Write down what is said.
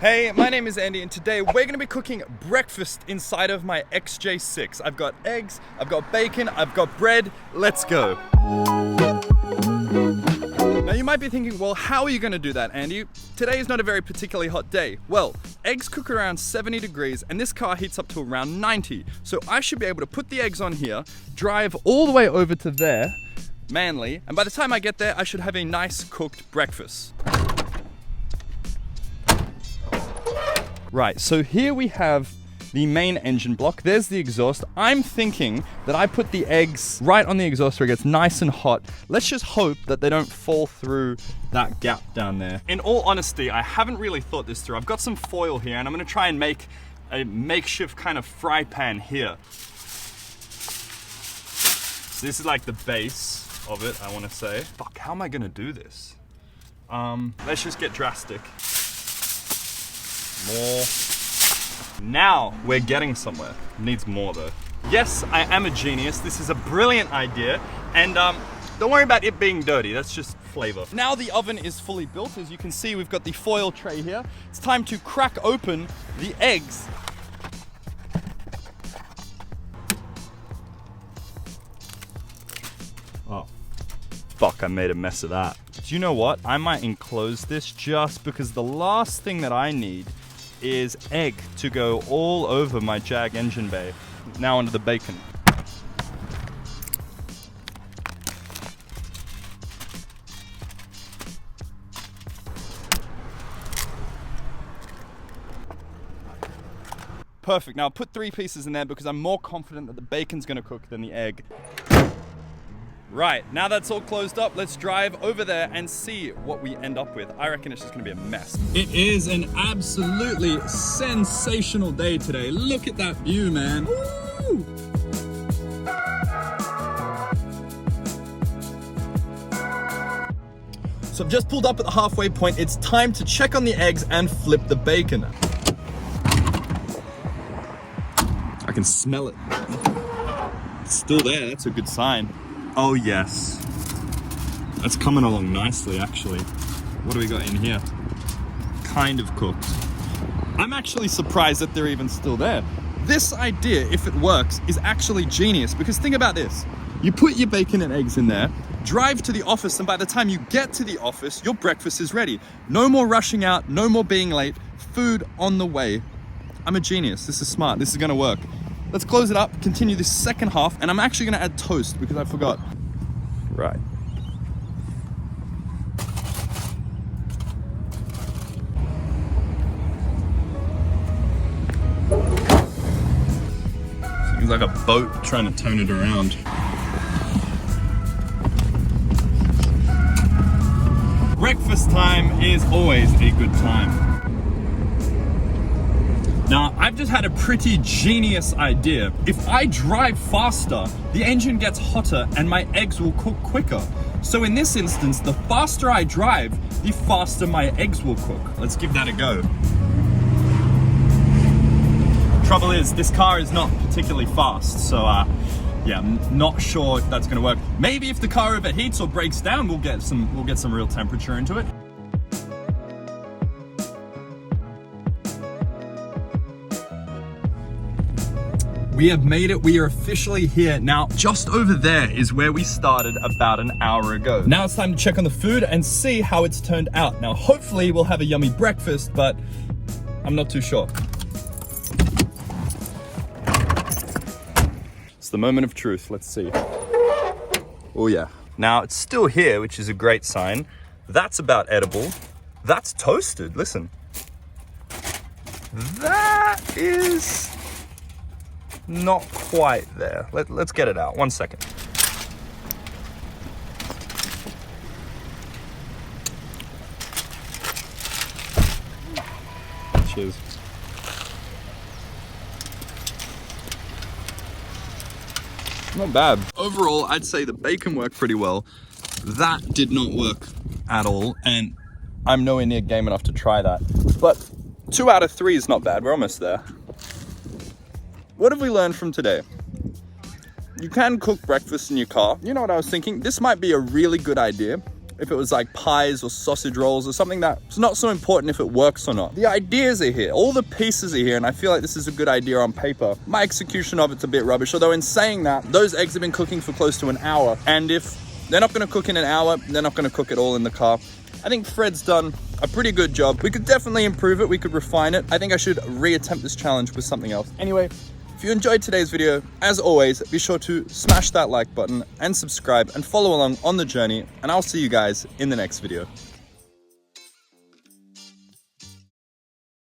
Hey, my name is Andy and today we're going to be cooking breakfast inside of my XJ6. I've got eggs, I've got bacon, I've got bread. Let's go. Now you might be thinking, well, how are you going to do that, Andy? Today is not a very particularly hot day. Well, eggs cook around 70 degrees and this car heats up to around 90. So I should be able to put the eggs on here, drive all the way over to there, Manly, and by the time I get there, I should have a nice cooked breakfast. Right, so here we have the main engine block. There's the exhaust. I'm thinking that I put the eggs right on the exhaust where it gets nice and hot. Let's just hope that they don't fall through that gap down there. In all honesty, I haven't really thought this through. I've got some foil here and I'm gonna try and make a makeshift kind of fry pan here. So this is like the base of it, I wanna say. Fuck, how am I gonna do this? Let's just get drastic. More. Now we're getting somewhere. Needs more though. Yes, I am a genius. This is a brilliant idea. And don't worry about it being dirty. That's just flavor. Now the oven is fully built. As you can see, we've got the foil tray here. It's time to crack open the eggs. Oh. Fuck, I made a mess of that. Do you know what? I might enclose this just because the last thing that I need is egg to go all over my Jag engine bay. Now onto the bacon. Perfect, now I'll put 3 pieces in there because I'm more confident that the bacon's gonna cook than the egg. Right, now that's all closed up, let's drive over there and see what we end up with. I reckon it's just gonna be a mess. It is an absolutely sensational day today. Look at that view, man. Woo! So I've just pulled up at the halfway point. It's time to check on the eggs and flip the bacon. I can smell it. It's still there, that's a good sign. Oh yes, that's coming along nicely actually. What do we got in here? Kind of cooked. I'm actually surprised that they're even still there. This idea, if it works, is actually genius because think about this. You put your bacon and eggs in there, drive to the office, and by the time you get to the office, your breakfast is ready. No more rushing out, no more being late, food on the way. I'm a genius, this is smart, this is gonna work. Let's close it up, continue this second half, and I'm actually gonna add toast because I forgot. Right. Seems like a boat trying to turn it around. Breakfast time is always a good time. Now, I've just had a pretty genius idea. If I drive faster, the engine gets hotter and my eggs will cook quicker. So in this instance, the faster I drive, the faster my eggs will cook. Let's give that a go. Trouble is, this car is not particularly fast, so yeah, I'm not sure if that's gonna work. Maybe if the car overheats or breaks down, we'll get some real temperature into it. We have made it, we are officially here. Now, just over there is where we started about an hour ago. Now it's time to check on the food and see how it's turned out. Now, hopefully we'll have a yummy breakfast, but I'm not too sure. It's the moment of truth, let's see. Oh yeah. Now, it's still here, which is a great sign. That's about edible. That's toasted, listen. That is not quite there. Let's get it out. 1 second. Cheers. Not bad. Overall, I'd say the bacon worked pretty well. That did not work at all, and I'm nowhere near game enough to try that. But 2 out of 3 is not bad. We're almost there. What have we learned from today? You can cook breakfast in your car. You know what I was thinking? This might be a really good idea if it was like pies or sausage rolls or something that's not so important if it works or not. The ideas are here, all the pieces are here, and I feel like this is a good idea on paper. My execution of it's a bit rubbish, although in saying that, those eggs have been cooking for close to an hour, and if they're not gonna cook in an hour, they're not gonna cook it all in the car. I think Fred's done a pretty good job. We could definitely improve it, we could refine it. I think I should reattempt this challenge with something else. Anyway, if you enjoyed today's video, as always, be sure to smash that like button and subscribe and follow along on the journey, and I'll see you guys in the next video.